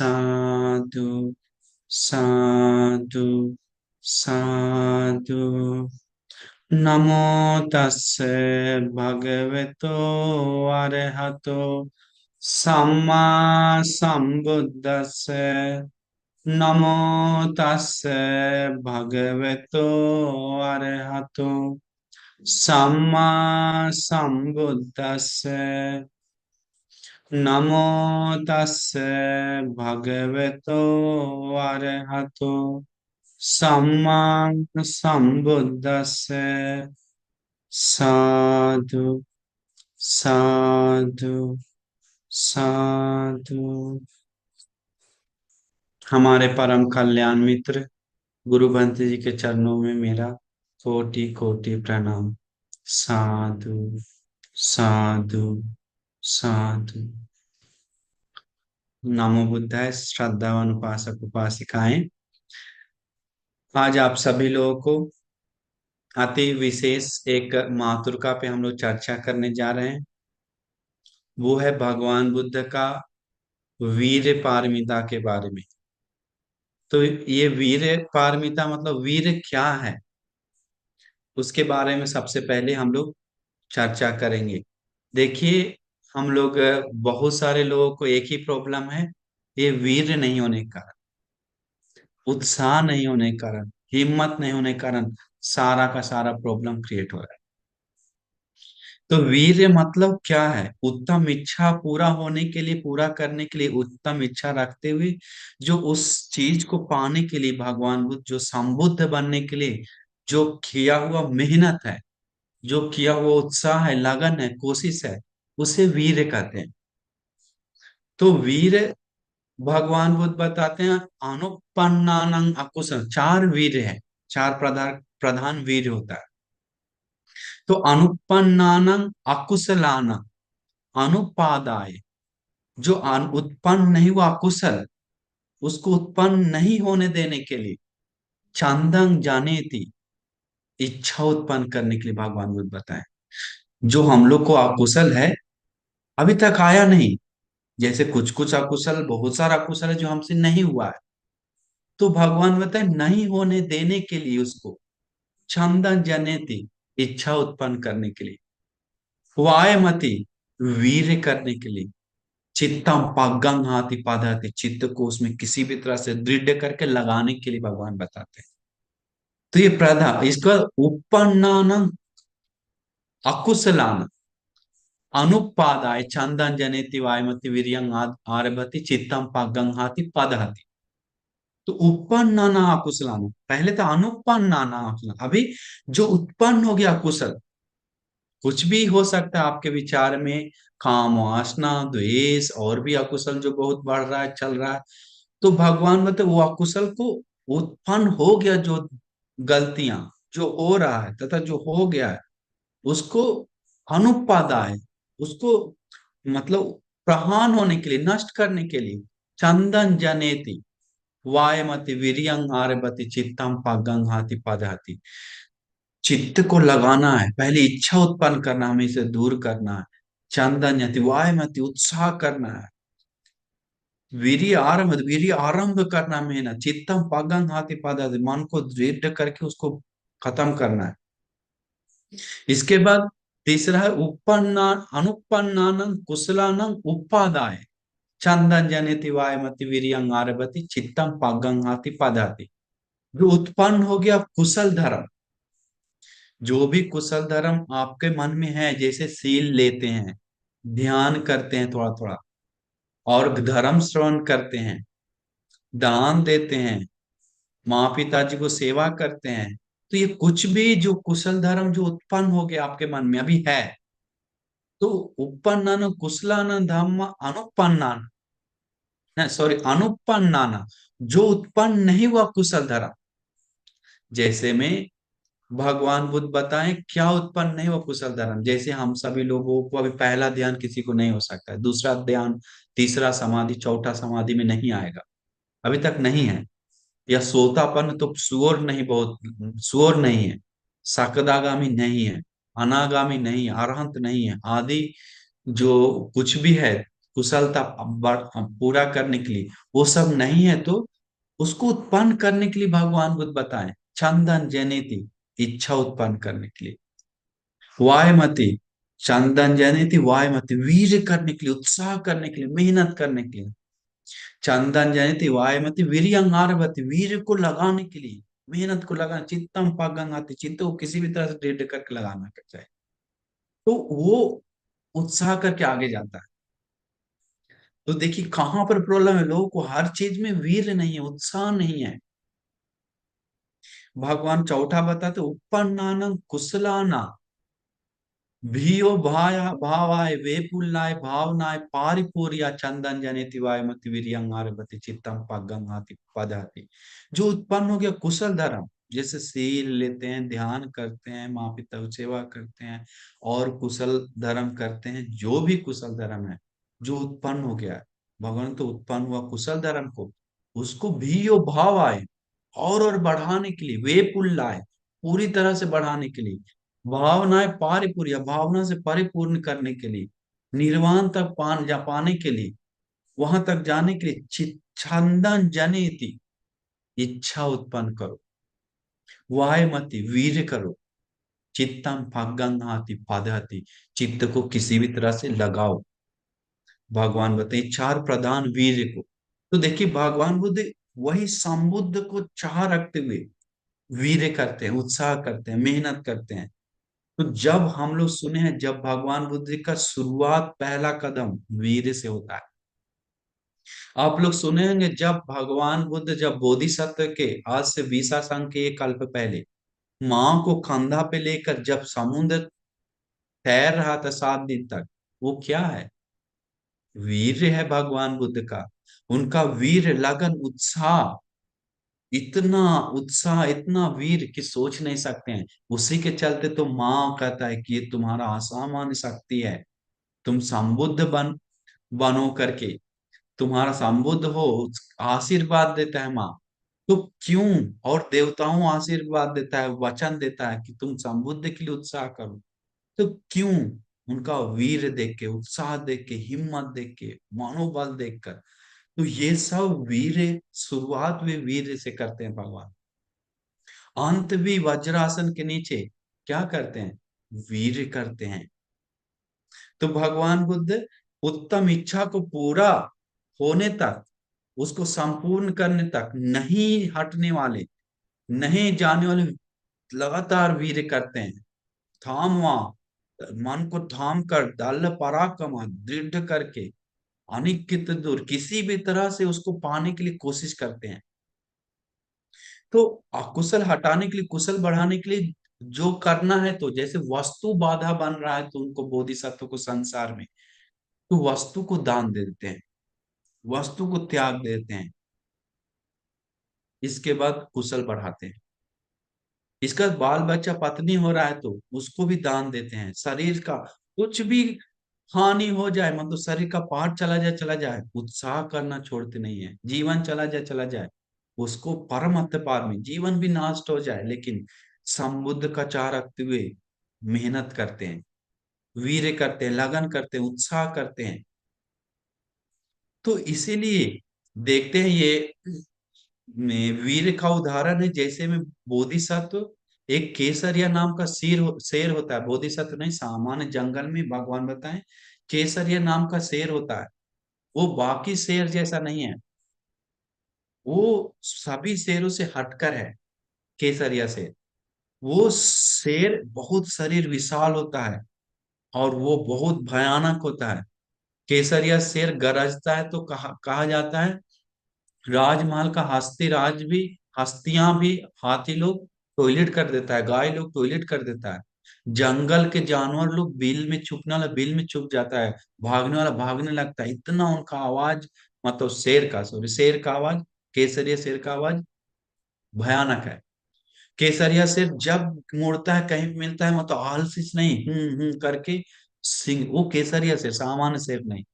साधु साधु साधु। नमो तस्से भगवतो अरहतो सम्मा संबुद्दस्से। नमो तस्से भगवतो अरहतो सम्मा संबुद्दस्से। नमो तस्से भगवतो अरहतो सम्मा संबुद्दस्से। साधु साधु साधु। हमारे परम कल्याण मित्र गुरु बंत जी के चरणों में मेरा कोटि कोटि प्रणाम। साधु साधु साधु। नमो बुद्धाय। श्रद्धावान उपासक उपासिकाएं, आज आप सभी लोगों को अति विशेष एक मातृका पे हम लोग चर्चा करने जा रहे हैं। वो है भगवान बुद्ध का वीर पारमिता के बारे में। तो ये वीर पारमिता मतलब वीर क्या है, उसके बारे में सबसे पहले हम लोग चर्चा करेंगे। देखिए, हम लोग बहुत सारे लोगों को एक ही प्रॉब्लम है, ये वीर नहीं होने के कारण, उत्साह नहीं होने के कारण, हिम्मत नहीं होने के कारण सारा का सारा प्रॉब्लम क्रिएट हो रहा है। तो वीर्य मतलब क्या है? उत्तम इच्छा पूरा होने के लिए, पूरा करने के लिए, उत्तम इच्छा रखते हुए जो उस चीज को पाने के लिए भगवान बुद्ध जो संबुद्ध बनने के लिए जो किया हुआ मेहनत है, जो किया हुआ उत्साह है, लगन है, कोशिश है, उसे वीर कहते हैं। तो वीर भगवान बुद्ध बताते हैं अनुपन्नानंग अकुशल, चार वीर है, चार प्रधान प्रधान वीर होता है। तो अनुपन्नानंग अकुशलाना अनुपादाय, जो उत्पन्न नहीं हुआ कुशल, उसको उत्पन्न नहीं होने देने के लिए, चांदंग जाने थी, इच्छा उत्पन्न करने के लिए भगवान बुद्ध बताए। जो हम लोग को अकुशल है, अभी तक आया नहीं, जैसे कुछ कुछ अकुशल, बहुत सारा अकुशल है जो हमसे नहीं हुआ है, तो भगवान बताए नहीं होने देने के लिए उसको छंदन जनेति, इच्छा उत्पन्न करने के लिए, वायमति, वीर्य करने के लिए, चित्तम पगंग हाथी पादाते, चित्त को उसमें किसी भी तरह से दृढ़ करके लगाने के लिए भगवान बताते हैं। तो ये प्रधा इसका उपन्नान अकुशलान अनुपादाय चंदन जनेति वायमति वीर्यं आरभति चित्तम पगंग हाथी पदहति। तो उपन्नाना अकुशलान, पहले तो अनुपन्नाना अकुशल, अभी जो उत्पन्न हो गया कुशल, कुछ भी हो सकता है आपके विचार में, काम वासना द्वेष और भी अकुशल जो बहुत बढ़ रहा है, चल रहा है, तो भगवान मतलब वो अकुशल को उत्पन्न हो गया, जो गलतियां जो हो रहा है तथा जो हो गया है, उसको अनुपादाय, उसको मतलब प्रहान होने के लिए, नष्ट करने के लिए, चंदन जनेति वायमति वीर्यं आरभति चित्तम पगंग हाथि पदहति, चित्त को लगाना है, पहले इच्छा उत्पन्न करना, हमें इसे दूर करना है, चंदन यति वायमति उत्साह करना है, वीर्य आरंभ करना, मेहनत, चित्तम पगंग हाथि पदहति, मन को दृढ़ करके उसको खत्म करना है। इसके बाद तीसरा है उपन्ना अनुपन्नानं कुशलानं उपादाय चंदन जनिति वायमति वीर्यं आरभति चित्तम पगंहाति पदाति। जो उत्पन्न हो गया कुशल धर्म, जो भी कुशल धर्म आपके मन में है, जैसे सील लेते हैं, ध्यान करते हैं थोड़ा थोड़ा, और धर्म श्रवण करते हैं, दान देते हैं, माँ पिताजी को सेवा करते हैं, तो ये कुछ भी जो कुशल धर्म जो उत्पन्न हो गया आपके मन में अभी है, तो उपन्नान कुशलान धम्म अनुपन्नान, सॉरी अनुपन्नाना, जो उत्पन्न नहीं हुआ कुशल धर्म, जैसे में भगवान बुद्ध बताएं क्या उत्पन्न नहीं हुआ कुशल धर्म। जैसे हम सभी लोगों को अभी पहला ध्यान किसी को नहीं हो सकता है, दूसरा ध्यान, तीसरा समाधि, चौथा समाधि में नहीं आएगा, अभी तक नहीं है। या सोतापन तो सुअर नहीं, बहुत सुअर नहीं है, सकदागामी नहीं है, अनागामी नहीं है, अरहंत नहीं है, आदि जो कुछ भी है, कुशलता पूरा करने के लिए, वो सब नहीं है तो उसको उत्पन्न करने के लिए भगवान बुद्ध बताएं, चंदन जनिति, इच्छा उत्पन्न करने के लिए। वायमती, चंदन जनिति वायमती, वीर करने के लिए, उत्साह करने के लिए, मेहनत करने के लिए। चंदन जनिति वायमती वीर्यंगारवती, वीर को लगाने के लिए, मेहनत को लगाना, चित्तम पागंगाती, चित्त को किसी भी तरह से दृढ़ करके लगाना कर जाए, तो वो उत्साह करके आगे जाता है। तो देखिए कहां पर प्रॉब्लम है, लोगों को हर चीज में वीर नहीं है, उत्साह नहीं है। भगवान चौथा बताते उपन्नान कुशलाना भियो भाया भावाय वेपुल्लाय भावनाय पारिपूर्या चंदन जनेति वायमति वीर्यंगारवति चित्तम पगंहाति पदहति। जो उत्पन्न हो गया कुशल धर्म, जैसे सील लेते हैं, ध्यान करते हैं, माँ पिता की सेवा करते हैं और कुशल धर्म करते हैं, जो भी कुशल धर्म है जो उत्पन्न हो गया है, भगवान तो उत्पन्न हुआ कुशल धर्म को, उसको भी यो भाव आए और बढ़ाने के लिए, वे पुल लाए, पूरी तरह से बढ़ाने के लिए, भावनाएं पारिपूर्य, भावना से परिपूर्ण करने के लिए, निर्वाण तक पाने के लिए, वहां तक जाने के लिए छंदन जनेति, इच्छा उत्पन्न करो, वायमति वीर करो, चित्तम फगंहाति पदहति, चित्त को किसी भी तरह से लगाओ। भगवान बताए चार प्रधान वीर को। तो देखिए भगवान बुद्ध वही संबुद्ध को चाह रखते हुए वीर करते हैं, उत्साह करते हैं, मेहनत करते हैं। तो जब हम लोग सुने हैं, जब भगवान बुद्ध का शुरुआत पहला कदम वीर से होता है। आप लोग सुने होंगे जब भगवान बुद्ध जब बोधिसत्व के आज से 20 के एक कल्प पहले माँ को कंधा पे लेकर जब समुद्र तैर रहा था 7 दिन तक, वो क्या है, वीर है भगवान बुद्ध का। उनका वीर लगन उत्साह, इतना उत्साह, इतना वीर कि सोच नहीं सकते हैं। उसी के चलते तो माँ कहता है कि ये तुम्हारा असामान्य शक्ति है, तुम संबुद्ध बनो करके, तुम्हारा संबुद्ध हो, आशीर्वाद देता है माँ। तो क्यों, और देवताओं आशीर्वाद देता है, वचन देता है कि तुम संबुद्ध के लिए उत्साह करो, तो क्यों, उनका वीर देख के, उत्साह देख के, हिम्मत देख के, मनोबल देखकर, तो ये सब वीर, शुरुआत भी वीर से करते हैं भगवान, अंत भी वज्रासन के नीचे क्या करते हैं, वीर करते हैं। तो भगवान बुद्ध उत्तम इच्छा को पूरा होने तक, उसको संपूर्ण करने तक नहीं हटने वाले, नहीं जाने वाले, लगातार वीर करते हैं। थाम वहां, मन को थाम कर दल पराक्रम दृढ़ करके अनिकित दूर, किसी भी तरह से उसको पाने के लिए कोशिश करते हैं। तो अकुशल हटाने के लिए, कुशल बढ़ाने के लिए जो करना है, तो जैसे वस्तु बाधा बन रहा है तो उनको बोधिसत्व को संसार में, तो वस्तु को दान दे देते हैं, वस्तु को त्याग देते हैं, इसके बाद कुशल बढ़ाते हैं। इसका बाल बच्चा पत्नी हो रहा है तो उसको भी दान देते हैं, शरीर का कुछ भी हानि हो जाए, मतलब शरीर का पार्ट चला जाए, उत्साह करना छोड़ते नहीं है, जीवन चला जाए, उसको परम अर्थ पार में जीवन भी नष्ट हो जाए, लेकिन संबुद्ध का चाह रखते हुए मेहनत करते हैं, वीर करते हैं, लगन करते हैं, उत्साह करते हैं। तो इसीलिए देखते हैं ये में वीर का उदाहरण है, जैसे में बोधिसत्व, एक केसरिया नाम का शेर होता है, बोधिसत्व नहीं, सामान्य जंगल में भगवान बताएं केसरिया नाम का शेर होता है, वो बाकी शेर जैसा नहीं है, वो सभी शेरों से हटकर है, केसरिया शेर। वो शेर बहुत शरीर विशाल होता है और वो बहुत भयानक होता है। केसरिया शेर गरजता है तो कहा जाता है राजमहल का हस्ती राज भी, हस्तियां भी, हाथी लोग टॉयलेट कर देता है, गाय लोग टॉयलेट कर देता है, जंगल के जानवर लोग बिल में छुपने वाला बिल में छुप जाता है, भागने वाला भागने लगता है, इतना उनका आवाज, मतलब शेर का, सॉरी शेर का आवाज, केसरिया शेर का आवाज भयानक है। केसरिया शेर जब मुड़ता है, कहीं भी मिलता है, मतलब आलसी नहीं, करके सिंह, वो केसरिया शेर, सामान्य शेर नहीं।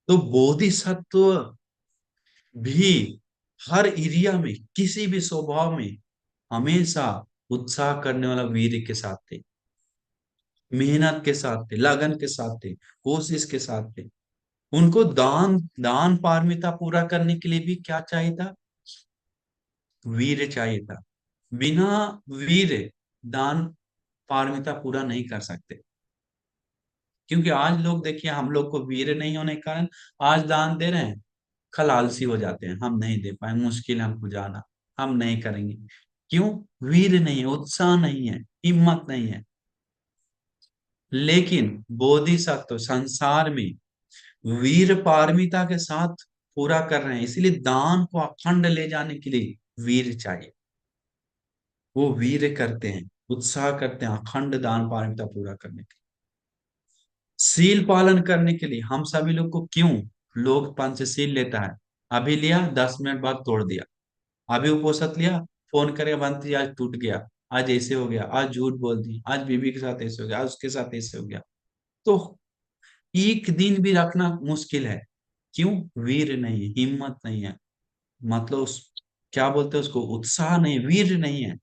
तो बोधिसत्व भी हर एरिया में, किसी भी स्वभाव में हमेशा उत्साह करने वाला वीर के साथ थे, मेहनत के साथ थे, लगन के साथ थे, कोशिश के साथ थे। उनको दान दान पारमिता पूरा करने के लिए भी क्या चाहिए था? वीर चाहिए था। बिना वीर दान पारमिता पूरा नहीं कर सकते। क्योंकि आज लोग देखिए, हम लोग को वीर नहीं होने के कारण आज दान दे रहे हैं, कल आलसी हो जाते हैं, हम नहीं दे पाए, मुश्किल हमको जाना, हम नहीं करेंगे। क्यों? वीर नहीं है, उत्साह नहीं है, हिम्मत नहीं है। लेकिन बोधिसत्व संसार में वीर पारमिता के साथ पूरा कर रहे हैं, इसलिए दान को अखंड ले जाने के लिए वीर चाहिए। वो वीर करते हैं, उत्साह करते हैं अखंड दान पारमिता पूरा करने के लिए। शील पालन करने के लिए हम सभी लोग को क्यों, लोग पंचशील लेता है, अभी लिया 10 मिनट बाद तोड़ दिया, अभी उपोषित लिया, फोन करेगा बंटी आज टूट गया, आज ऐसे हो गया, आज झूठ बोल दी, आज बीबी के साथ ऐसे हो गया, आज उसके साथ ऐसे हो गया। तो एक दिन भी रखना मुश्किल है। क्यों? वीर नहीं है, हिम्मत नहीं है, मतलब क्या बोलते हैं उसको, उत्साह नहीं, वीर नहीं है।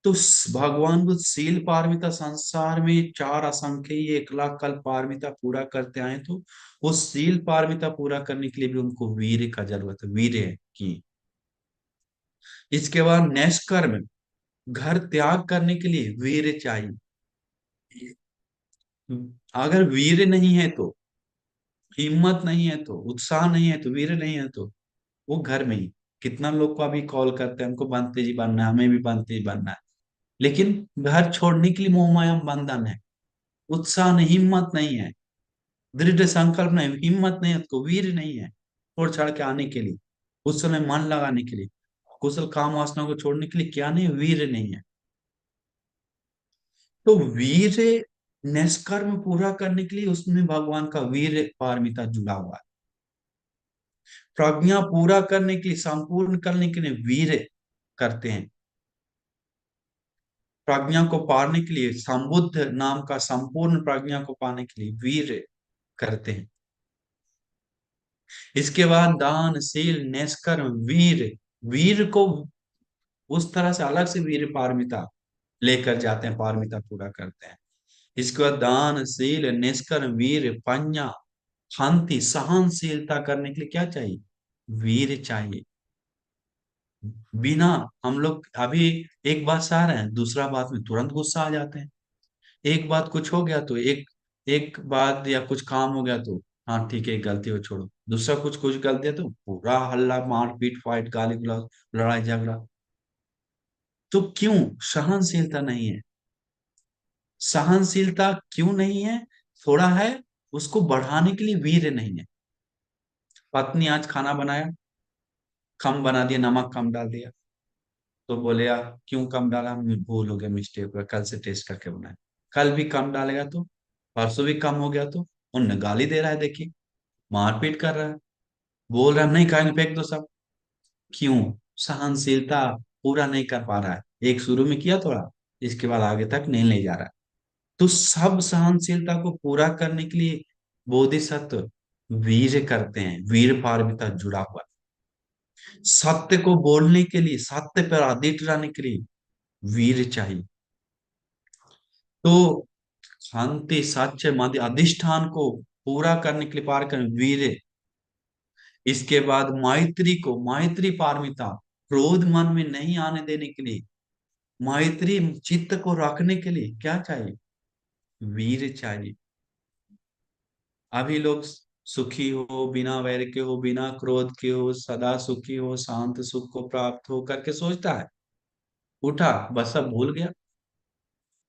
तो भगवान बुद्ध शील पारमिता संसार में चार असंख्य ही 1 लाख कल पारमिता पूरा करते आए, तो वो शील पारमिता पूरा करने के लिए भी उनको वीर का जरूरत है, वीर की। इसके बाद निष्कर्म, घर त्याग करने के लिए वीर चाहिए। अगर वीर नहीं है तो, हिम्मत नहीं है तो, उत्साह नहीं है तो, वीर नहीं है तो वो घर में ही, कितना लोग को अभी कॉल करते हैं हमको बंते जी बनना है, हमें भी बंते जी बनना है, लेकिन घर छोड़ने के लिए मोह माया बंधन है, उत्साह नहीं, हिम्मत नहीं है, दृढ़ संकल्प नहीं, हिम्मत नहीं है तो वीर नहीं है छोड़ छाड़ के आने के लिए, उस समय मन लगाने के लिए, कुशल काम वासना को छोड़ने के लिए, क्या नहीं, वीर नहीं है। तो वीर निष्कर्म पूरा करने के लिए उसमें भगवान का वीर पारमिता जुड़ा हुआ है। प्रज्ञा पूरा करने के लिए, संपूर्ण करने के लिए वीर करते हैं। प्रज्ञा को पाने के लिए, संबुद्ध नाम का संपूर्ण प्रज्ञा को पाने के लिए वीर करते हैं। इसके बाद दान शील निष्कर्म वीर, वीर को उस तरह से अलग से वीर पारमिता लेकर जाते हैं, पारमिता पूरा करते हैं। इसके बाद दान शील निष्कर्म वीर पඤ्ञा शांति सहनशीलता करने के लिए क्या चाहिए? वीर चाहिए। बिना, हम लोग अभी एक बात सह रहे हैं, दूसरा बात में तुरंत गुस्सा आ जाते हैं। एक बात कुछ हो गया तो एक एक बात या कुछ काम हो गया तो हाँ ठीक है गलती हो छोड़ो, दूसरा कुछ कुछ गलती है तो पूरा हल्ला मारपीट फाइट गाली गलौज लड़ाई झगड़ा। तो क्यों सहनशीलता नहीं है? सहनशीलता क्यों नहीं है? थोड़ा है, उसको बढ़ाने के लिए वीर नहीं है। पत्नी आज खाना बनाया, कम बना दिया, नमक कम डाल दिया, तो बोले यार क्यों कम डाला, भूल हो गया, मिस्टेक हो गया, कल से टेस्ट करके बनाए। कल भी कम डालेगा तो, परसों भी कम हो गया तो उन्हें गाली दे रहा है, देखिए मारपीट कर रहा है, बोल रहा है नहीं खाएंगे फेंक दो सब। क्यों? सहनशीलता पूरा नहीं कर पा रहा है, एक शुरू में किया थोड़ा, इसके बाद आगे तक नहीं ले जा रहा है। तो सब सहनशीलता को पूरा करने के लिए बोधिसत्व वीर करते हैं, वीर पारमिता जुड़ा हुआ है। सत्य को बोलने के लिए, सत्य पर अडिट रहने के लिए वीर चाहिए। तो शांति सत्य मध्य अधिष्ठान को पूरा करने के लिए पार कर वीर। इसके बाद मैत्री को, मैत्री पारमिता, क्रोध मन में नहीं आने देने के लिए, मैत्री चित्त को रखने के लिए क्या चाहिए? वीर चाहिए। अभी लोग सुखी हो, बिना वैर के हो, बिना क्रोध के हो, सदा सुखी हो, शांत सुख को प्राप्त हो करके सोचता है, उठा बस सब भूल गया,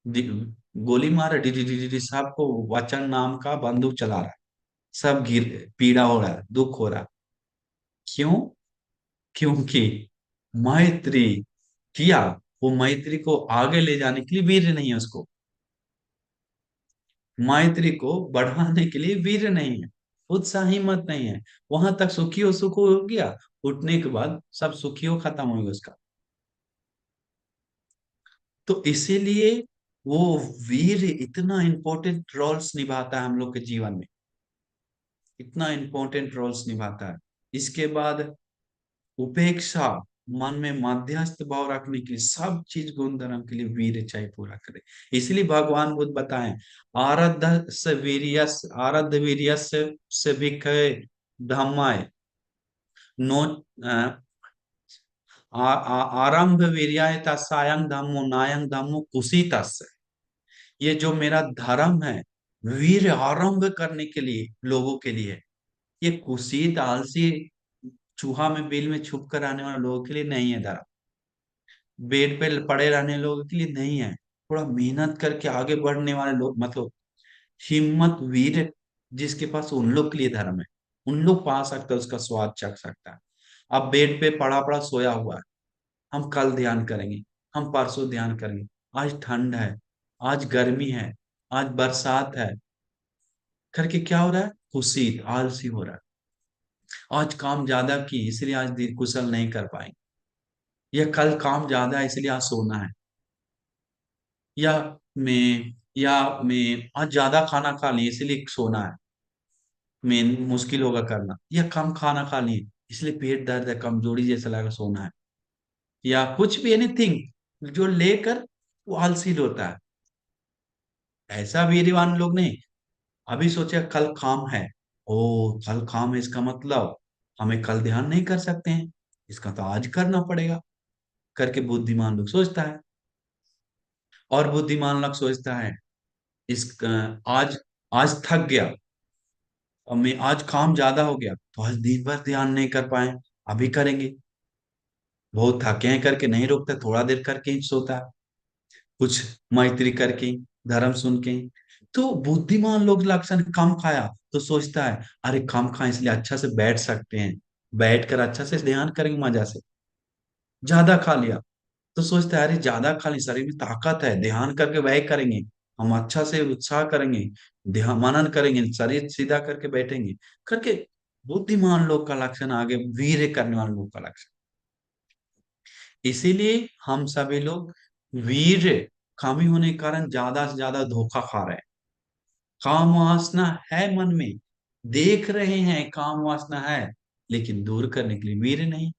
दि- गोली मारा D D D D D, सबको वचन नाम का बंदूक चला रहा है, सब गिर, पीड़ा हो रहा है, दुख हो रहा है। क्यों? क्योंकि मैत्री किया, वो मैत्री को आगे ले जाने के लिए वीर नहीं है उसको, मैत्री को बढ़ाने के लिए वीर नहीं है, उत्साह हिम्मत नहीं है। वहां तक सुखी हो गया, उठने के बाद सब सुखी हो खत्म हो गया उसका। तो इसीलिए वो वीर इतना इंपॉर्टेंट रोल्स निभाता है हम लोग के जीवन में, इतना इंपॉर्टेंट रोल्स निभाता है। इसके बाद उपेक्षा, मन में मध्यस्थ भाव रखने के लिए, सब चीज गुण धर्म के लिए वीर चाहिए पूरा करे। इसलिए भगवान बुद्ध बताएं, आरද්ධ स वीर्यस आरද්ධ वीर्यस्य से भिक्खवे धम्माय नो आरंभ वीर्याय तस्सायं धम्मो नायं धम्मो कुसीतस्य। ये जो मेरा धर्म है, वीर आरंभ करने के लिए लोगों के लिए है। ये कुसीत आलसी चूहा में बिल में छुप कर आने वाले लोगों के लिए नहीं है धर्म। बेड पे पड़े रहने लोगों के लिए नहीं है। थोड़ा मेहनत करके आगे बढ़ने वाले लोग, मतलब हिम्मत वीर जिसके पास, उन लोग के लिए धर्म है। उन लोग पा सकते हैं, उसका स्वाद चख सकता है। अब बेड पे पड़ा पड़ा सोया हुआ है, हम कल ध्यान करेंगे, हम परसों ध्यान करेंगे, आज ठंड है, आज गर्मी है, आज बरसात है, करके क्या हो रहा है, कुसीत आलसी हो रहा है। आज काम ज्यादा की इसलिए आज कुशल नहीं कर पाएंगे, या कल काम ज्यादा है इसलिए आज सोना है, या मैं आज ज्यादा खाना खा लिए इसलिए सोना है, मैं मुश्किल होगा करना, या कम खाना खा लिए इसलिए पेट दर्द है, कमजोरी जैसा लगा, सोना है, या कुछ भी एनीथिंग जो लेकर वो आलसी होता है। ऐसा वीरवान लोग नहीं, अभी सोचे कल काम है, ओ कल काम है इसका मतलब हमें कल ध्यान नहीं कर सकते हैं, इसका तो आज करना पड़ेगा, करके बुद्धिमान लोग सोचता है। और बुद्धिमान लोग सोचता है इस आज आज थक गया, और मैं आज काम ज्यादा हो गया तो आज दिन भर ध्यान नहीं कर पाए, अभी करेंगे, बहुत थके हैं करके नहीं रुकता, थोड़ा देर करके ही सोता है, कुछ मैत्री करके, धर्म सुन के। तो बुद्धिमान लोग लक्षण कम खाया तो सोचता है अरे कम खाए इसलिए अच्छा से बैठ सकते हैं, बैठ कर अच्छा से ध्यान करेंगे मजा से। ज्यादा खा लिया तो सोचता है अरे ज्यादा खा ली, शरीर में ताकत है, ध्यान करके वह करेंगे, हम अच्छा से उत्साह करेंगे, ध्यान मनन करेंगे, शरीर सीधा करके बैठेंगे, करके बुद्धिमान लोग का लक्षण आगे वीर करने वाले लोग का लक्षण। इसीलिए हम सभी लोग वीर कमी होने के कारण ज्यादा से ज्यादा धोखा खा रहे हैं। काम वासना है मन में, देख रहे हैं काम वासना है, लेकिन दूर करने के लिए वीर नहीं।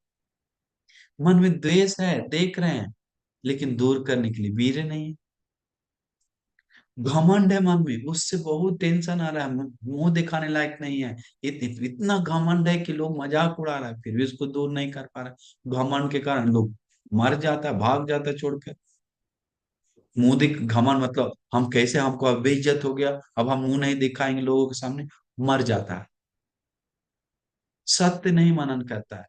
मन में द्वेष है, देख रहे हैं, लेकिन दूर करने के लिए वीर नहीं। घमंड है मन में, उससे बहुत टेंशन आ रहा है, मुंह दिखाने लायक नहीं है, इतना घमंड है कि लोग मजाक उड़ा रहा है फिर भी उसको दूर नहीं कर पा रहा। घमंड के कारण लोग मर जाता है, भाग जाता है छोड़कर। मुंह दिख घमंड मतलब हम कैसे, हमको अब बेइज्जत हो गया, अब हम मुंह नहीं दिखाएंगे लोगों के सामने, मर जाता है। सत्य नहीं मनन करता है।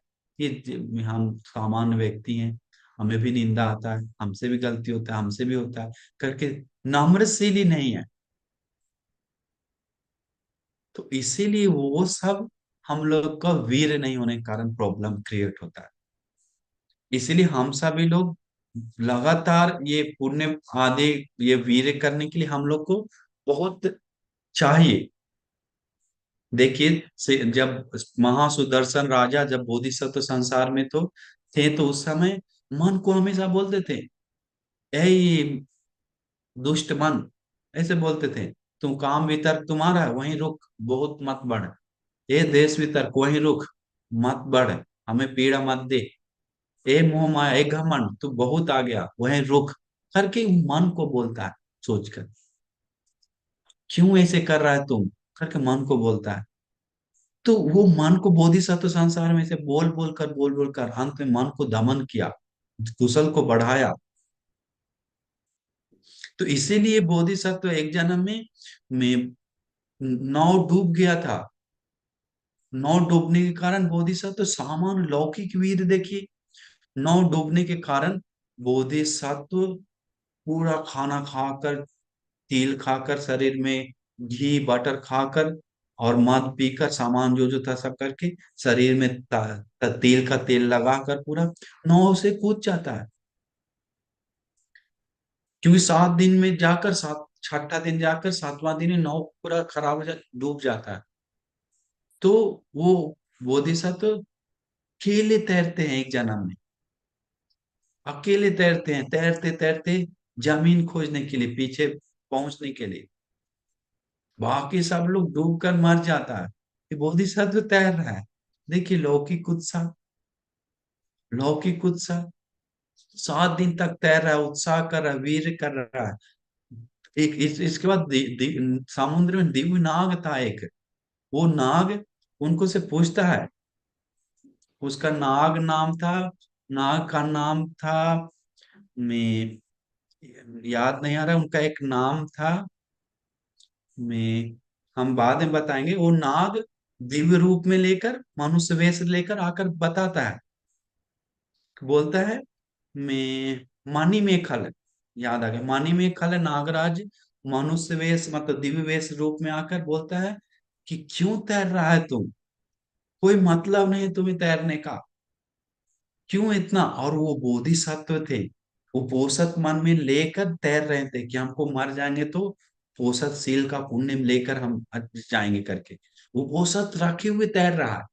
हम सामान्य व्यक्ति हैं, हमें भी निंदा आता है, हमसे भी गलती होता है, हमसे भी होता है, करके नम्रशील ही नहीं है। तो इसीलिए वो सब हम लोग का वीर नहीं होने के कारण प्रॉब्लम क्रिएट होता है। इसीलिए हम सभी लोग लगातार ये पुण्य आदि, ये वीर करने के लिए हम लोग को बहुत चाहिए। देखिए जब महासुदर्शन राजा जब बोधिसत्व संसार में तो थे, तो उस समय मन को हमेशा बोलते थे, ए दुष्ट मन, ऐसे बोलते थे, तुम काम वितर्क तुम्हारा है वहीं रुक, बहुत मत बढ़, ए देश वितर्क वहीं रुक, मत बढ़, हमें पीड़ा मत दे, ए मोह माया ए घमंड तू बहुत आ गया वहीं रुक, करके मन को बोलता है सोचकर, क्यों ऐसे कर रहा है तुम, करके मन को बोलता है। तो वो मन को बोधिसत्व संसार में से बोल बोल कर अंत में मन को दमन किया, कुशल को बढ़ाया। तो इसीलिए बोधिसत्व एक जन्म में नाव डूब गया था। नाव डूबने के कारण बोधिसत्व सामान्य लौकिक वीर देखिए, नाव डूबने के कारण बोधिसत्व पूरा खाना खाकर, तिल खाकर, शरीर में घी बटर खाकर और मद पीकर, सामान जो जो था सब करके शरीर में तिल का तेल लगाकर पूरा नाव से कूद जाता है। क्योंकि 7 दिन में जाकर, सात छठा दिन जाकर सातवां दिन में नाव पूरा खराब हो जाता, डूब जाता है। तो वो बोधिसत्व अकेले तैरते हैं एक जन्म में, अकेले तैरते हैं, तैरते तैरते जमीन खोजने के लिए, पीछे पहुंचने के लिए, बाकी सब लोग डूब कर मर जाता है, ये बोधिसत्व तैर रहा है। देखिए लौकिक उत्साह, लौकिक उत्साह, 7 दिन तक तैर रहा है, उत्साह कर रहा है, वीर कर रहा है। इसके बाद समुद्र में दिव्य नाग था एक। वो नाग उनको से पूछता है, उसका नाग नाम था, नाग का नाम था, मैं याद नहीं आ रहा, उनका एक नाम था, मैं हम बाद में बताएंगे। वो नाग दिव्य रूप में लेकर, मनुष्य वेश लेकर आकर बताता है, बोलता है, मैं मणि में खल, याद आ गया, मणि में खल नागराज मनुष्य वेश मतलब दिव्य वेश रूप में आकर बोलता है कि क्यों तैर रहा है तुम, कोई मतलब नहीं तुम्हें तैरने का, क्यों इतना। और वो बोधिसत्व थे, वो पोषक मन में लेकर तैर रहे थे कि हमको मर जाएंगे तो पोषक शील का पुण्य लेकर हम जाएंगे करके। वो पोषक रखे हुए तैर रहा है।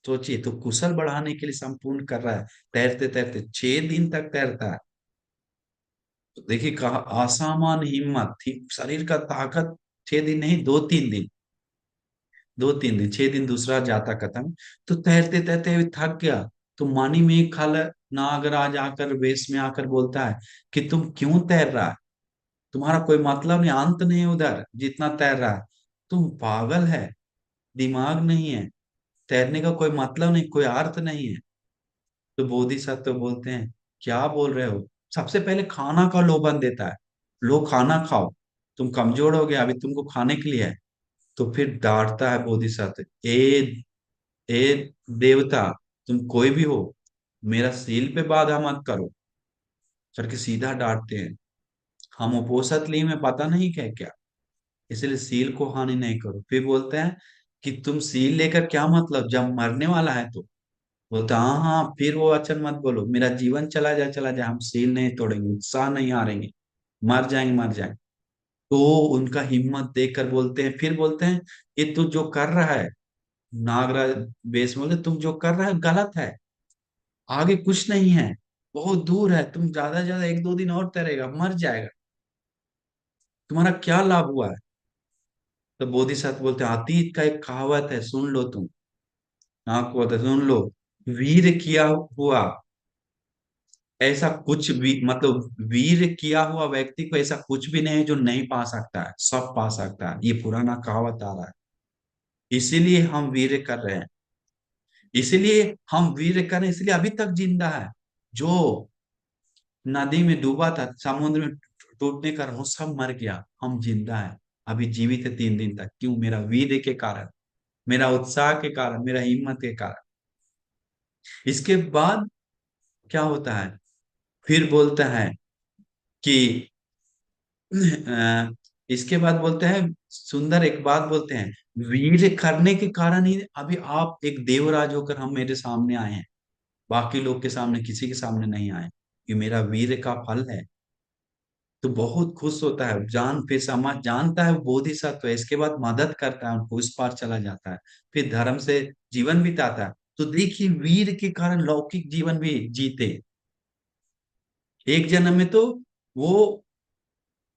सोचिए, तो कुशल बढ़ाने के लिए संपूर्ण कर रहा है, तैरते तैरते 6 दिन तक तैरता है। तो देखिए कहा असामान्य हिम्मत थी, शरीर का ताकत। 6 दिन नहीं, 2-3 दिन, 2-3 दिन, 6 दिन दूसरा जाता खत्म। तो तैरते तैरते हुए थक गया। तो मानी में खल नागराज आकर वेश में आकर बोलता है कि तुम क्यों तैर रहा है, तुम्हारा कोई मतलब नहीं, अंत नहीं है उधर जितना तैर रहा है, तुम पागल है, दिमाग नहीं है, तैरने का कोई मतलब नहीं, कोई अर्थ नहीं है। तो बोधिसत्व बोलते हैं, क्या बोल रहे हो, सबसे पहले खाना का लोभन देता है, लो खाना खाओ, तुम कमजोर हो गए, अभी तुमको खाने के लिए है। तो फिर डांटता है बोधिसत्व, ए देवता, तुम कोई भी हो, मेरा सील पे बाधा मत करो, करके सीधा डांटते हैं। हम उपोषित ली में पता नहीं क्या क्या, इसलिए सील को हानि नहीं करो। फिर बोलते हैं कि तुम सील लेकर क्या मतलब, जब मरने वाला है तो। बोलता हाँ हाँ, फिर वो वचन मत बोलो, मेरा जीवन चला जाए चला जाए, हम सील नहीं तोड़ेंगे, उत्साह नहीं हारेंगे, मर जाएंगे मर जाएंगे। तो उनका हिम्मत देखकर बोलते हैं, फिर बोलते हैं, ये तू जो कर रहा है, नागराज बेस बोलते, तुम जो कर रहा है गलत है, आगे कुछ नहीं है, बहुत दूर है, तुम ज्यादा से ज्यादा 1-2 दिन और तैरेगा, मर जाएगा, तुम्हारा क्या लाभ हुआ है। तो बोधिसत्व बोलते हैं, अतीत का एक कहावत है, सुन लो तुम, आपको बोलते सुन लो, वीर किया हुआ ऐसा कुछ भी मतलब, वीर किया हुआ व्यक्ति को ऐसा कुछ भी नहीं है जो नहीं पा सकता है, सब पा सकता है, ये पुराना कहावत आ रहा है। इसीलिए हम वीर कर रहे हैं, इसीलिए हम वीर कर रहे हैं, इसलिए अभी तक जिंदा है। जो नदी में डूबा था, समुद्र में टूटने का कारण वो सब मर गया, हम जिंदा है, अभी जीवित है 3 दिन तक, क्यों, मेरा वीर के कारण, मेरा उत्साह के कारण, मेरा हिम्मत के कारण। इसके बाद क्या होता है, फिर बोलता है कि अ, इसके बाद बोलते हैं, सुंदर एक बात बोलते हैं, वीर करने के कारण ही अभी आप एक देवराज होकर हम मेरे सामने आए हैं, बाकी लोग के सामने किसी के सामने नहीं आए, ये मेरा वीर का फल है। तो बहुत खुश होता है, जान फिर समाज जानता है वो बोधिसत्व है, इसके बाद मदद करता है उनको, उस पार चला जाता है, फिर धर्म से जीवन बिताता है। तो देखिए, वीर के कारण लौकिक जीवन भी जीते। एक जन्म में तो वो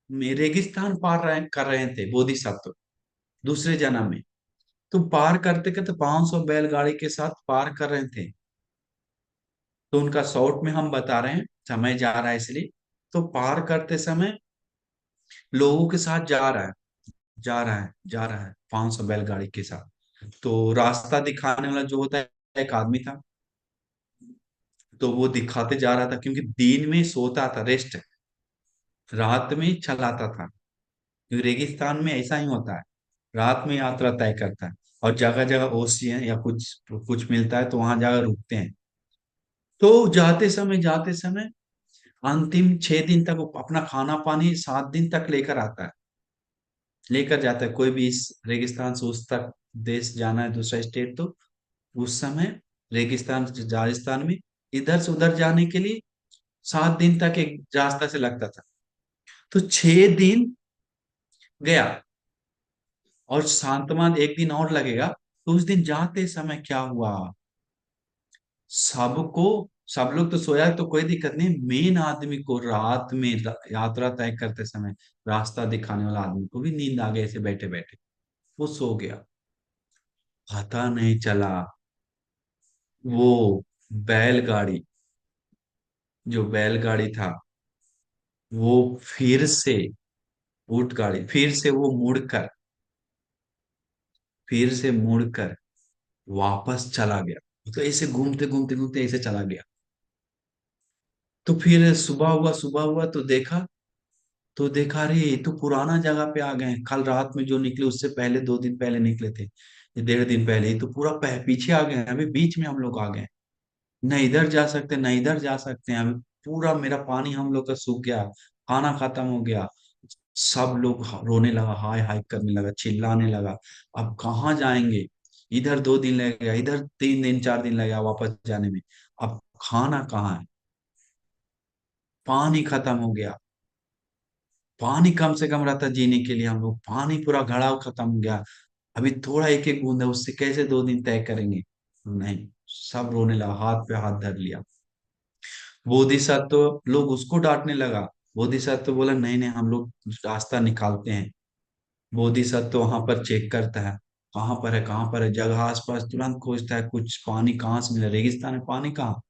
रेगिस्तान कर रहे थे बोधिसत्व, दूसरे जन्म में तो पार करते करते 500 बैलगाड़ी के साथ पार कर रहे थे। तो उनका शॉर्ट में हम बता रहे हैं, समय जा रहा है इसलिए। तो पार करते समय लोगों के साथ जा रहा है, जा रहा है, जा रहा है 500 बैलगाड़ी के साथ। तो रास्ता दिखाने वाला जो होता है, एक आदमी था, तो वो दिखाते जा रहा था, क्योंकि दिन में सोता था, रेस्ट, रात में चलाता था, क्योंकि रेगिस्तान में ऐसा ही होता है, रात में यात्रा तय करता है। और जगह जगह ओशियन या कुछ कुछ मिलता है तो वहां जाकर रुकते हैं। तो जाते समय अंतिम 6 दिन तक वो अपना खाना पानी 7 दिन तक लेकर आता है, लेकर जाता है। कोई भी इस रेगिस्तान से उस तक देश जाना है, दूसरा स्टेट, तो उस समय रेगिस्तान राजस्थान में इधर से उधर जाने के लिए 7 दिन तक एक रास्ता से लगता था। तो 6 दिन गया, और शांतमान एक दिन और लगेगा। तो उस दिन जाते समय क्या हुआ, सबको, सब लोग तो सोया तो कोई दिक्कत नहीं, मेन आदमी को रात में यात्रा तय करते समय रास्ता दिखाने वाला आदमी को भी नींद आ गई, ऐसे बैठे बैठे वो सो गया, पता नहीं चला वो बैलगाड़ी, जो बैलगाड़ी था वो फिर से, ऊंट गाड़ी फिर से वो मुड़कर, फिर से मुड़कर वापस चला गया। तो ऐसे घूमते घूमते घूमते ऐसे चला गया। तो फिर सुबह हुआ तो देखा रे ये तो पुराना जगह पे आ गए हैं। कल रात में जो निकले उससे पहले 2 दिन पहले निकले थे, ये 1.5 दिन पहले। ये तो पूरा पीछे आ गए हैं, अभी बीच में हम लोग आ गए हैं। न इधर जा सकते न इधर जा सकते हैं। अभी पूरा मेरा पानी हम लोग का सूख गया, खाना खत्म हो गया। सब लोग रोने लगा, हाय हाय करने लगा, चिल्लाने लगा। अब कहाँ जाएंगे? इधर 2 दिन लगेगा, इधर 3 दिन 4 दिन लगेगा वापस जाने में। अब खाना कहाँ है? पानी खत्म हो गया। पानी कम से कम रहता जीने के लिए, हम लोग पानी पूरा घड़ाव खत्म हो गया। अभी थोड़ा एक एक बूंद है, उससे कैसे 2 दिन तय करेंगे? नहीं, सब रोने लगा, हाथ पे हाथ धर लिया। बोधिसत्व लोग उसको डांटने लगा। बोधिसत्व बोला नहीं नहीं, हम लोग रास्ता निकालते हैं। बोधिसत्व वहां पर चेक करता है, कहाँ पर है कहाँ पर है, जगह आसपास तुरंत खोजता है, कुछ पानी कहाँ से मिला, रेगिस्तान में पानी कहाँ।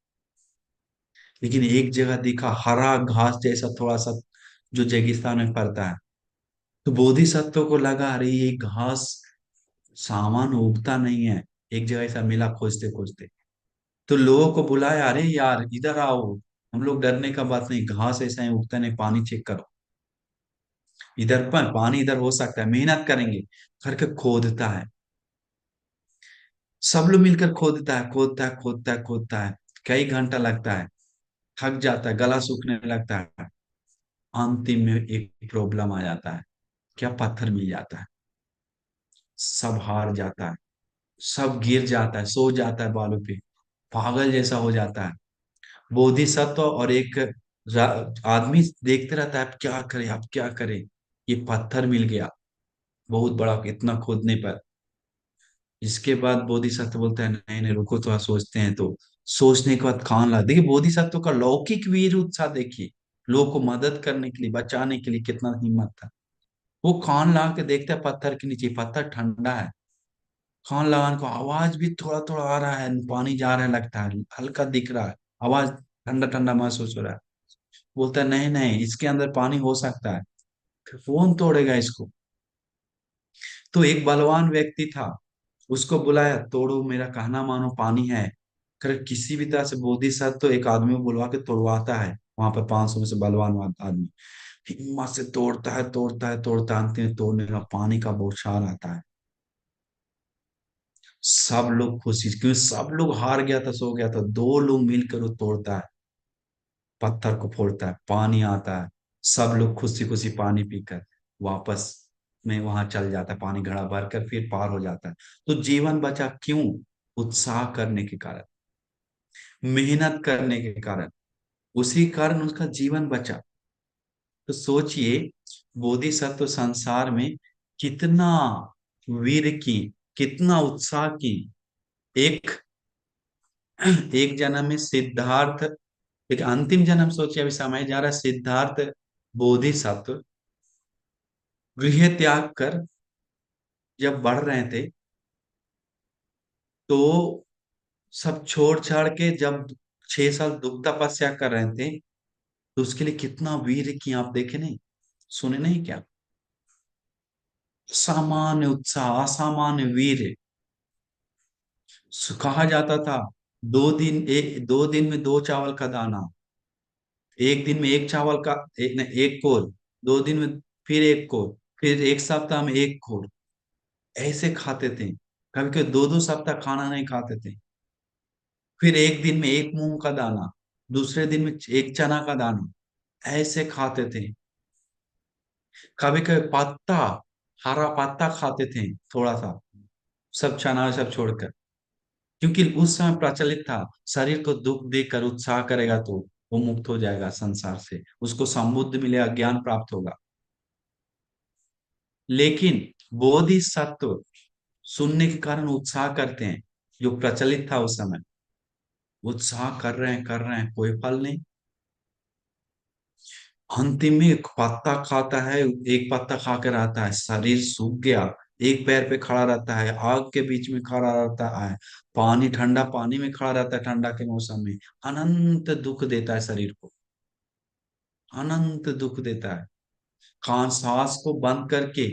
लेकिन एक जगह दिखा, हरा घास जैसा थोड़ा सा, जो रेगिस्तान में पड़ता है। तो बोधिसत्व को लगा अरे ये घास सामान उगता नहीं है। एक जगह ऐसा मिला खोजते खोजते। तो लोगों को बुलाया, अरे यार इधर आओ, हम लोग डरने का बात नहीं, घास ऐसा ही उगता नहीं, पानी चेक करो। इधर पर पानी इधर हो सकता है, मेहनत करेंगे करके खोदता है। सब लोग मिलकर खोदता है, खोदता है, खोदता है, खोदता है। कई घंटा लगता है, थक जाता है, गला सूखने लगता है। अंतिम में एक प्रॉब्लम आ जाता है, क्या पत्थर मिल जाता है। सब हार जाता है, सब गिर जाता है, सो जाता है बालू पे, पागल जैसा हो जाता है। बोधिसत्व और एक आदमी देखते रहता है, अब क्या करे अब क्या करे। ये पत्थर मिल गया बहुत बड़ा, इतना खोदने पर। इसके बाद बोधिसत्व बोलता है नहीं नहीं रुको, थोड़ा सोचते हैं। तो सोचने के बाद कान ला, देखिए बोधिसत्व का लौकिक वीर उत्साह देखिए, लोगों को मदद करने के लिए, बचाने के लिए कितना हिम्मत था। वो कान ला के देखता है पत्थर के नीचे, पत्थर ठंडा है। कान लगाने को आवाज भी थोड़ा थोड़ा आ रहा है, पानी जा रहा है, लगता है हल्का दिख रहा है, आवाज ठंडा ठंडा महसूस हो रहा है। बोलता है नहीं नहीं, इसके अंदर पानी हो सकता है, फिर कौन तोड़ेगा इसको? तो एक बलवान व्यक्ति था, उसको बुलाया, तोड़ो, मेरा कहना मानो, पानी है। कर किसी भी तरह से बोधिसत्व तो एक आदमी को बुलवा के तोड़वाता है, वहां पर 500 में से बलवान आदमी हिम्मत से तोड़ता है, तोड़ता है, तोड़ता है, अंत में तोड़ने का पानी का बौछार आता है। सब लोग खुशी, क्योंकि सब लोग हार गया था, सो गया था, 2 लोग मिलकर वो तोड़ता है, पत्थर को फोड़ता है, पानी आता है। सब लोग खुशी खुशी पानी पीकर वापस में वहां चल जाता है, पानी घड़ा भरकर फिर पार हो जाता है। तो जीवन बचा क्यों? उत्साह करने के कारण, मेहनत करने के कारण, उसी कारण उसका जीवन बचा। तो सोचिए, बोधिसत्व संसार में कितना वीर की, कितना उत्साह की। एक एक जन्म में सिद्धार्थ, एक अंतिम जन्म, सोचिए अभी समय जा रहा है, सिद्धार्थ बोधिसत्व गृह त्याग कर जब बढ़ रहे थे, तो सब छोड़ छाड़ के जब 6 साल दुख तपस्या कर रहे थे, तो उसके लिए कितना वीर की आप देखे नहीं, सुने नहीं क्या? सामान्य उत्साह, असामान्य वीर। कहा जाता था 2 दिन में 2 चावल का दाना, एक दिन में एक चावल का, एक नहीं, एक कोर, 2 दिन में फिर एक कोर, फिर एक सप्ताह में एक कोर, ऐसे खाते थे। कभी कभी 2-2 सप्ताह खाना नहीं खाते थे। फिर एक दिन में एक मूंग का दाना, दूसरे दिन में एक चना का दाना, ऐसे खाते थे। कभी कभी पत्ता, हरा पत्ता खाते थे थोड़ा सा, सब चना सब छोड़कर। क्योंकि उस समय प्रचलित था, शरीर को दुख देकर उत्साह करेगा तो वो मुक्त हो जाएगा संसार से, उसको संबुद्ध मिलेगा, ज्ञान प्राप्त होगा। लेकिन बोधिसत्व सुनने के कारण उत्साह करते हैं, जो प्रचलित था उस समय। उत्साह कर रहे हैं, कोई फल नहीं। अंतिम में एक पत्ता खाता है, एक पत्ता खाकर आता है, शरीर सूख गया, एक पैर पे खड़ा रहता है, आग के बीच में खड़ा रहता है, पानी, ठंडा पानी में खड़ा रहता है ठंडा के मौसम में। अनंत दुख देता है शरीर को, अनंत दुख देता है। खान सांस को बंद करके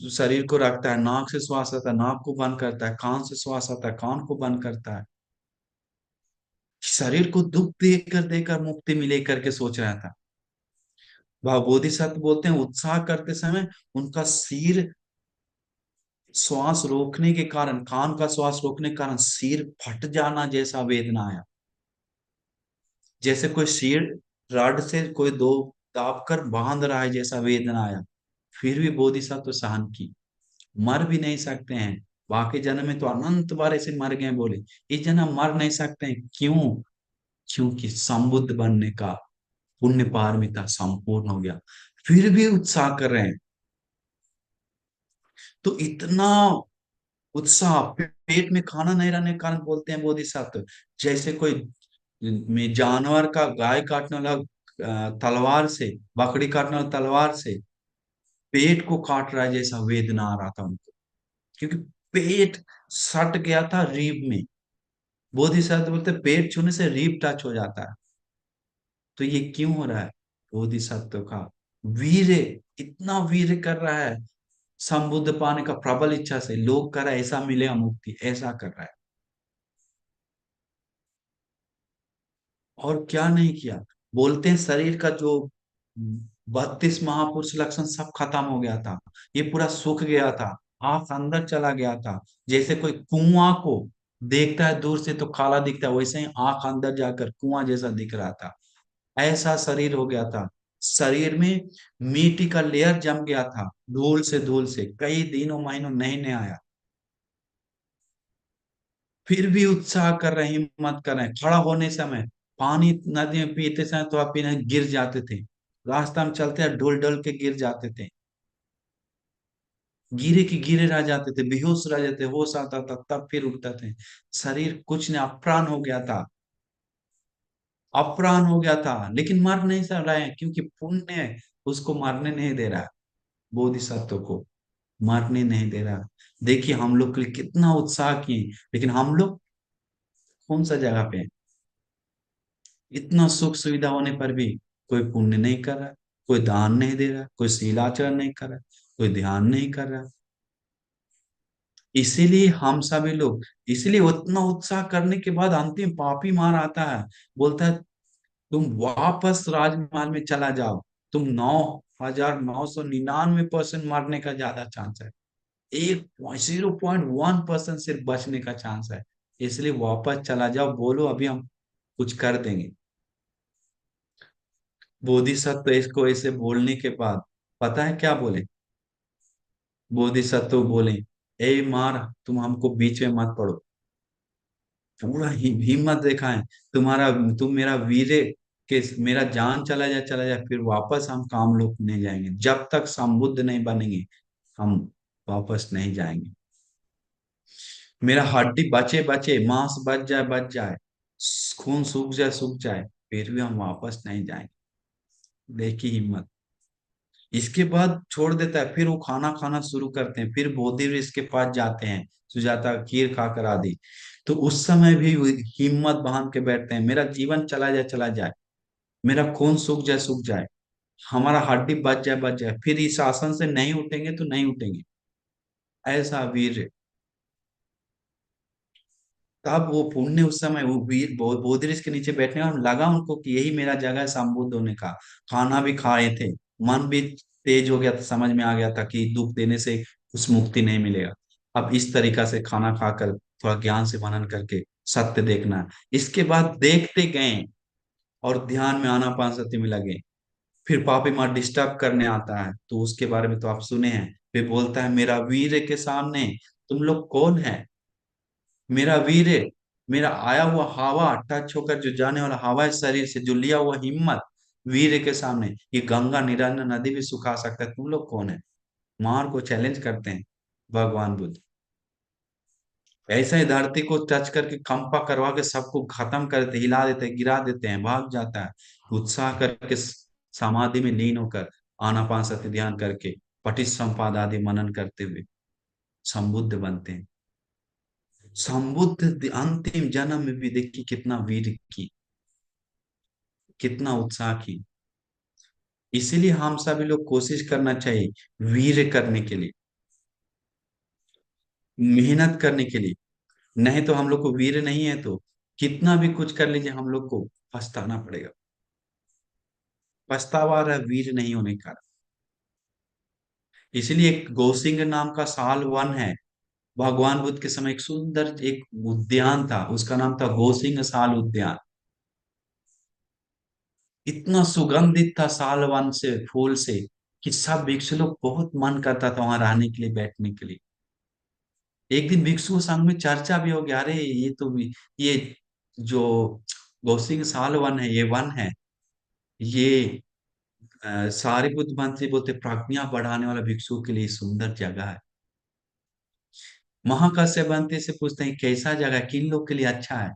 शरीर को रखता है, नाक से श्वास आता है, नाक को बंद करता है, कान से श्वास आता है, कान को बंद करता है। शरीर को दुख देकर देकर मुक्ति मिले करके सोच रहा था। वह बोधिसत्व बोलते हैं उत्साह करते समय उनका सिर, श्वास रोकने के कारण, कान का श्वास रोकने के कारण सिर फट जाना जैसा वेदना आया। जैसे कोई सिर रॉड से कोई दो दाब कर बांध रहा है जैसा वेदना आया। फिर भी बोधिसत्व सहन की। मर भी नहीं सकते हैं, बाकी जन्म में तो अनंत बार ऐसे मर गए बोले, इस जन्म मर नहीं सकते हैं, क्यों? क्योंकि संबुद्ध बनने का पुण्य पारमिता संपूर्ण हो गया। फिर भी उत्साह कर रहे हैं। तो इतना उत्साह, पेट में खाना नहीं रहने के कारण बोलते हैं बोधिसत्व। जैसे कोई में जानवर का, गाय काटने वाला तलवार से, बकरी काटने वाला तलवार से पेट को काट रहा है जैसा वेदना आ रहा था उनको, क्योंकि पेट सट गया था रीढ़ में। बोधिसत्व बोलते हैं, पेट छूने से रीढ़ टच हो जाता है। तो ये क्यों हो रहा है? बोधिसत्व का वीर, इतना वीर कर रहा है संबुद्ध पाने का प्रबल इच्छा से। लोग कर रहा है ऐसा मिलेगा मुक्ति, ऐसा कर रहा है। और क्या नहीं किया। बोलते हैं शरीर का जो 32 महापुरुष लक्षण सब खत्म हो गया था। ये पूरा सूख गया था, आंख अंदर चला गया था। जैसे कोई कुआं को देखता है दूर से तो काला दिखता है, वैसे ही आंख अंदर जाकर कुआं जैसा दिख रहा था। ऐसा शरीर हो गया था। शरीर में मिट्टी का लेयर जम गया था, धूल से कई दिनों महीनों नहीं आया। फिर भी उत्साह कर रहे हैं, हिम्मत कर रहे हैं। खड़ा होने समय, पानी नदी में पीते समय तो आप पीने गिर जाते थे, रास्ता में चलते हैं डोल डोल के गिर जाते थे, गिरे के गिरे रह जाते थे, बेहोश रह जाते, होश आता था तब फिर उठते थे। शरीर कुछ नहीं, अप्राण हो गया था, अप्राण हो गया था। लेकिन मर नहीं सक रहे हैं, क्योंकि पुण्य उसको मरने नहीं दे रहा, बोधिसत्व को मरने नहीं दे रहा। देखिए हम लोग के लिए कितना उत्साह किए, लेकिन हम लोग कौन सा जगह पे हैं? इतना सुख सुविधा होने पर भी कोई पुण्य नहीं कर रहा, कोई दान नहीं दे रहा, कोई शीलाचरण नहीं कर रहा, कोई ध्यान नहीं कर रहा। इसीलिए हम सभी लोग, इसीलिए उतना उत्साह करने के बाद अंतिम पापी मार आता है। बोलता है तुम वापस राजमहल में चला जाओ, तुम 9,999% मरने का ज्यादा चांस है, एक 0.1% सिर्फ बचने का चांस है। इसलिए वापस चला जाओ, बोलो अभी हम कुछ कर देंगे। बोधिसत्व इसको ऐसे बोलने के बाद पता है क्या बोले? बोधिसत्व बोले, ए मार, तुम हमको बीच में मत पड़ो। पूरा हिम्मत दिखाएं। तुम्हारा, तुम मेरा वीर के, मेरा जान चला जाए फिर वापस हम काम लोग नहीं जाएंगे, जब तक संबुद्ध नहीं बनेंगे हम वापस नहीं जाएंगे। मेरा हड्डी बचे बचे, मांस बच जाए, खून सूख जाए, फिर भी हम वापस नहीं जाएंगे। देखिए हिम्मत। इसके बाद छोड़ देता है, फिर वो खाना खाना शुरू करते हैं, फिर बोधि ऋषि के पास जाते हैं, सुजाता खीर खाकर आदि। तो उस समय भी वो हिम्मत बांध के बैठते हैं, मेरा जीवन चला जाए, मेरा खून सूख जाए, हमारा हड्डी बच जाए, फिर इस आसन से नहीं उठेंगे तो नहीं उठेंगे। ऐसा वीर। तब वो पुण्य उस समय वो वीर बोधि ऋषि के नीचे बैठने और लगा उनको कि यही मेरा जगह है संबुद्ध होने का। खाना भी खाए थे, मन भी तेज हो गया था, समझ में आ गया था कि दुख देने से उस मुक्ति नहीं मिलेगा। अब इस तरीका से खाना खाकर थोड़ा ज्ञान से मनन करके सत्य देखना है। इसके बाद देखते गए और ध्यान में आनापानसति में लगे। फिर पापी माँ डिस्टर्ब करने आता है, तो उसके बारे में तो आप सुने हैं। फिर बोलता है मेरा वीर के सामने तुम लोग कौन है? मेरा वीर, मेरा आया हुआ हवा टच होकर जो जाने वाला हवा है शरीर से, जो लिया हुआ हिम्मत, वीर के सामने ये गंगा निरंजन नदी भी सुखा सकता है, तुम लोग कौन है? मार को चैलेंज करते हैं भगवान बुद्ध। ऐसे ही धरती को टच करके कंपा करवा के सबको खत्म कर देते, हिला देते हैं, गिरा देते हैं, भाग जाता है। उत्साह करके समाधि में लीन होकर आनापान सति ध्यान करके पटिसंपाद आदि मनन करते हुए संबुद्ध बनते हैं। संबुद्ध अंतिम जन्म में भी देखिए कितना वीर की, कितना उत्साह की। इसीलिए हम सभी लोग कोशिश करना चाहिए वीर करने के लिए, मेहनत करने के लिए। नहीं तो हम लोग को वीर नहीं है तो कितना भी कुछ कर लीजिए हम लोग को पछताना पड़ेगा। पछतावा रहा वीर नहीं होने का। इसलिए एक गौसिंग नाम का साल वन है। भगवान बुद्ध के समय एक सुंदर एक उद्यान था, उसका नाम था गौसिंग साल उद्यान। इतना सुगंधित था साल वन से फूल से कि सब भिक्षु लोग बहुत मन करता था वहां रहने के लिए, बैठने के लिए। एक दिन भिक्षु संघ में चर्चा भी हो गया, अरे ये तो ये जो गौसिंग साल वन है, ये वन है, ये सारिपुत्र मंत्री बोलते प्रज्ञा बढ़ाने वाला भिक्षु के लिए सुंदर जगह है। महाकाश्यप बनते से पूछते हैं कैसा जगह है, किन लोग के लिए अच्छा है।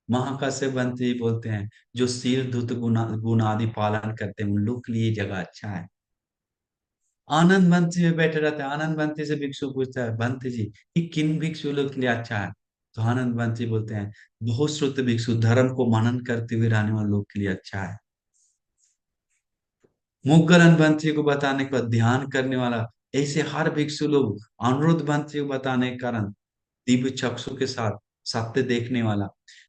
महाकाश्यप बनते बोलते हैं जो सिर धुत गुण आदि पालन करते हैं उन लोग के लिए ये जगह अच्छा है। आनंद बंसी में बैठे रहते हैं, आनंद बंसी से भिक्षु पूछता है बंत जी ये किन भिक्षु लोग के लिए अच्छा है। तो आनंद बंसी बोलते हैं बहुत श्रुत भिक्षु धर्म को मनन करते हुए रहने वाले लोग के लिए अच्छा है। मुग्गरन बंसी को बताने के बाद ध्यान करने वाला, ऐसे हर भिक्षु लोग अनुरुद्ध बंसी को बताने के कारण दिव्य चक्षु के साथ सत्य देखने वाला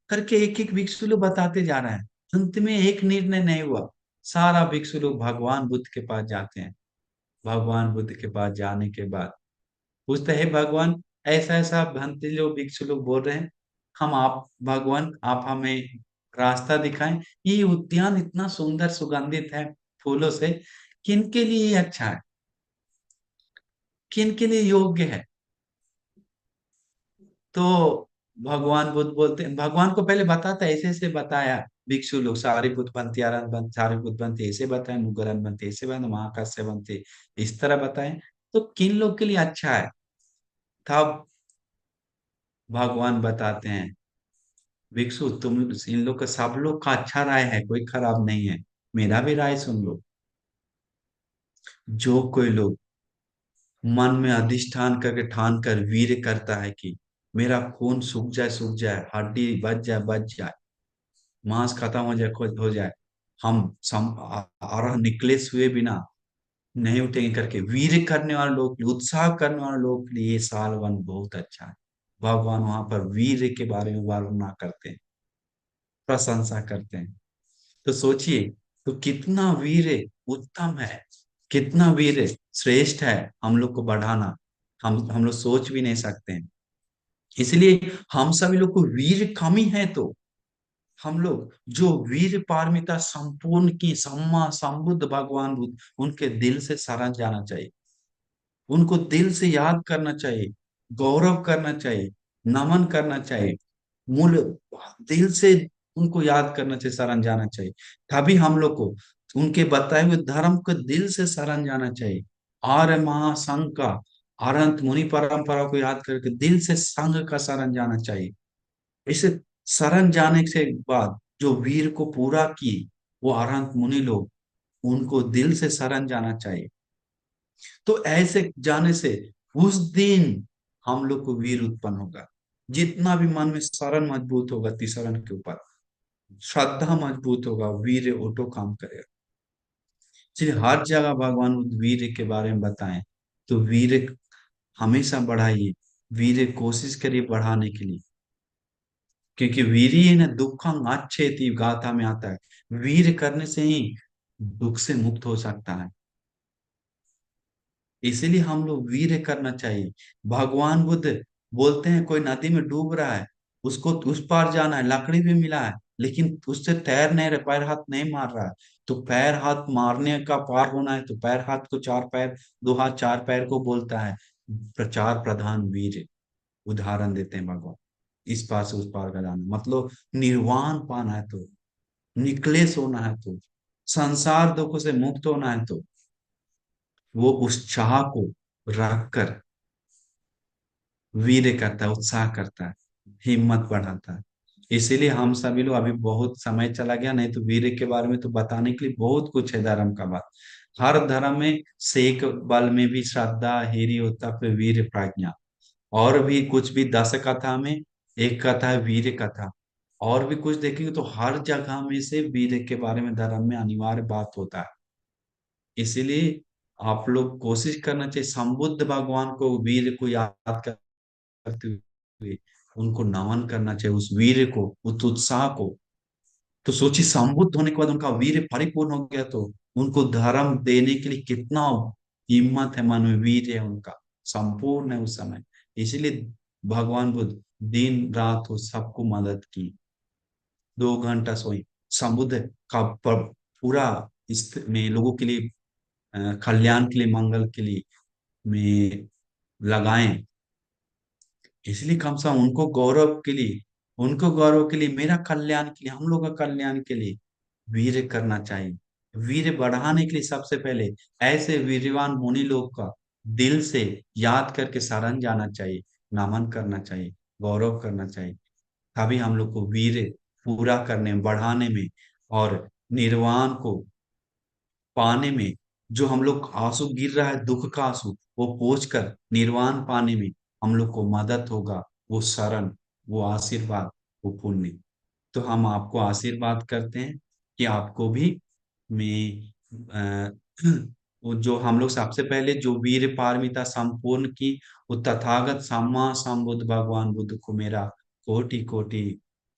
करके एक एक भिक्षु लोग बताते जा रहे हैं। अंत में एक निर्णय नहीं हुआ, सारा भिक्षु लोग भगवान बुद्ध के पास जाते हैं। भगवान बुद्ध के पास जाने के बाद पूछते हैं भगवान ऐसा ऐसा भंते लोग भिक्षु लोग बोल रहे हैं, हम आप भगवान आप हमें रास्ता दिखाएं। ये उद्यान इतना सुंदर सुगंधित है फूलों से, किनके लिए ये अच्छा है, किनके लिए योग्य है। तो भगवान बुद्ध बोलते हैं, भगवान को पहले बताता है, ऐसे ऐसे बताया भिक्षु लोग सारिपुत्र बनते आनंद बनते सारिपुत्र बनते ऐसे बताए, मुगरन बनते ऐसे बनते, महाकाश्य बनते इस तरह बताए। तो किन लोग के लिए अच्छा है, तब भगवान बताते हैं भिक्षु तुम इन लोग का सब लोग का अच्छा राय है, कोई खराब नहीं है, मेरा भी राय सुन लो। जो कोई लोग मन में अधिष्ठान करके ठान कर वीर करता है कि मेरा खून सूख जाए हड्डी बच जाए बच जाए, मांस खत्म हो जाए खुद हो जाए, हम और निकले हुए बिना नहीं उठेंगे करके वीर करने वाले लोग के लिए, उत्साह करने वाले लोग के लिए ये साल वन बहुत अच्छा है। भगवान वहां पर वीर के बारे में वर्णना करते हैं, प्रशंसा करते हैं। तो सोचिए तो कितना वीर उत्तम है, कितना वीर श्रेष्ठ है हम लोग को बढ़ाना, हम लोग सोच भी नहीं सकते हैं। इसलिए हम सभी लोग को वीर कमी है तो हम लोग जो वीर पारमिता संपूर्ण की सम्मा संबुद्ध भगवान बुद्ध उनके दिल से शरण जाना चाहिए, उनको दिल से याद करना चाहिए, गौरव करना चाहिए, नमन करना चाहिए, मूल दिल से उनको याद करना चाहिए, शरण जाना चाहिए। तभी हम लोग को उनके बताए हुए धर्म को दिल से शरण जाना चाहिए। आर्य महासंघ का अनंत मुनि परंपरा को याद करके दिल से संघ का शरण जाना चाहिए। इसे शरण जाने से बाद जो वीर को पूरा किए वो अनंत मुनि लोग, उनको दिल से शरण जाना चाहिए। तो ऐसे जाने से उस दिन हम लोग को वीर उत्पन्न होगा। जितना भी मन में शरण मजबूत होगा, तिसरण के ऊपर श्रद्धा मजबूत होगा, वीर ऑटो काम करेगा। इसलिए हर जगह भगवान वीर के बारे में बताएं तो वीर हमेशा बढ़ाइए, वीर कोशिश करिए बढ़ाने के लिए। क्योंकि वीर न दुखं अच्छेति गाथा में आता है, वीर करने से ही दुख से मुक्त हो सकता है। इसीलिए हम लोग वीर करना चाहिए। भगवान बुद्ध बोलते हैं कोई नदी में डूब रहा है, उसको उस पार जाना है, लकड़ी भी मिला है लेकिन उससे तैर नहीं रहा, पैर हाथ नहीं मार रहा है। तो पैर हाथ मारने का पार होना है तो पैर हाथ को चार पैर, दो हाथ चार पैर को बोलता है प्रचार प्रधान वीर। उदाहरण देते हैं भगवान, इस पार से उस पार का जाना मतलब निर्वाण पाना है तो, निकलेश होना है तो, संसार दुखों से मुक्त होना है तो वो उस चाह को रख कर वीर्य करता है, उत्साह करता है, हिम्मत बढ़ाता है। इसीलिए हम सभी लोग, अभी बहुत समय चला गया, नहीं तो वीर्य के बारे में तो बताने के लिए बहुत कुछ है धर्म का बात। हर धर्म में सेक बल में भी श्रद्धा, हेरी होता पे वीर प्रज्ञा। और भी कुछ भी 10 कथा में एक कथा है वीर कथा। और भी कुछ देखेंगे तो हर जगह में से वीर के बारे में धर्म में अनिवार्य बात होता है। इसीलिए आप लोग कोशिश करना चाहिए, संबुद्ध भगवान को, वीर को याद करते हुए उनको नमन करना चाहिए, उस वीर को, उस उत्साह को। तो सोचिए संबुद्ध होने के बाद उनका वीर परिपूर्ण हो गया, तो उनको धर्म देने के लिए कितना हिम्मत है, मन में वीर है उनका, संपूर्ण है उस समय। इसीलिए भगवान बुद्ध दिन रात वो सबको मदद की, 2 घंटा सोई, समुद्र का पूरा इस में लोगों के लिए, कल्याण के लिए, मंगल के लिए में लगाएं। इसलिए कम से कम उनको गौरव के लिए, उनको गौरव के लिए, मेरा कल्याण के लिए, हम लोग का कल्याण के लिए वीर करना चाहिए। वीर बढ़ाने के लिए सबसे पहले ऐसे वीरवान मुनि लोग का दिल से याद करके शरण जाना चाहिए, नमन करना चाहिए, गौरव करना चाहिए। तभी हम लोग को वीर पूरा करने में, बढ़ाने में, और निर्वाण को पाने में, जो हम लोग आंसू गिर रहा है दुख का आंसू, वो पोंछ कर निर्वाण पाने में हम लोग को मदद होगा। वो शरण, वो आशीर्वाद, वो पुण्य। तो हम आपको आशीर्वाद करते हैं कि आपको भी में वो जो हम लोग सबसे पहले जो वीर पारमिता संपूर्ण की, वो तथागत सम्मा संबुद्ध भगवान बुद्ध को मेरा कोटि कोटि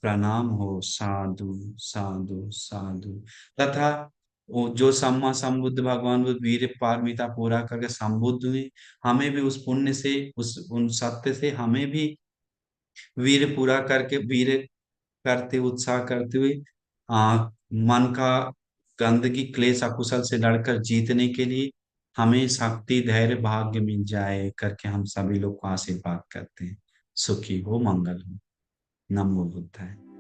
प्रणाम हो। साधु साधु साधु। तथा वो जो सम्मा संबुद्ध भगवान बुद्ध वीर पारमिता पूरा करके संबुद्ध हुए, हमें भी उस पुण्य से, उस उन सत्य से हमें भी वीर पूरा करके, वीर करते उत्साह करते हुए मन का गंदगी क्लेश अकुशल से लड़कर जीतने के लिए हमें शक्ति धैर्य भाग्य मिल जाए करके हम सभी लोग को आशीर्वाद करते हैं। सुखी हो, मंगल हो। नमो बुद्धाय।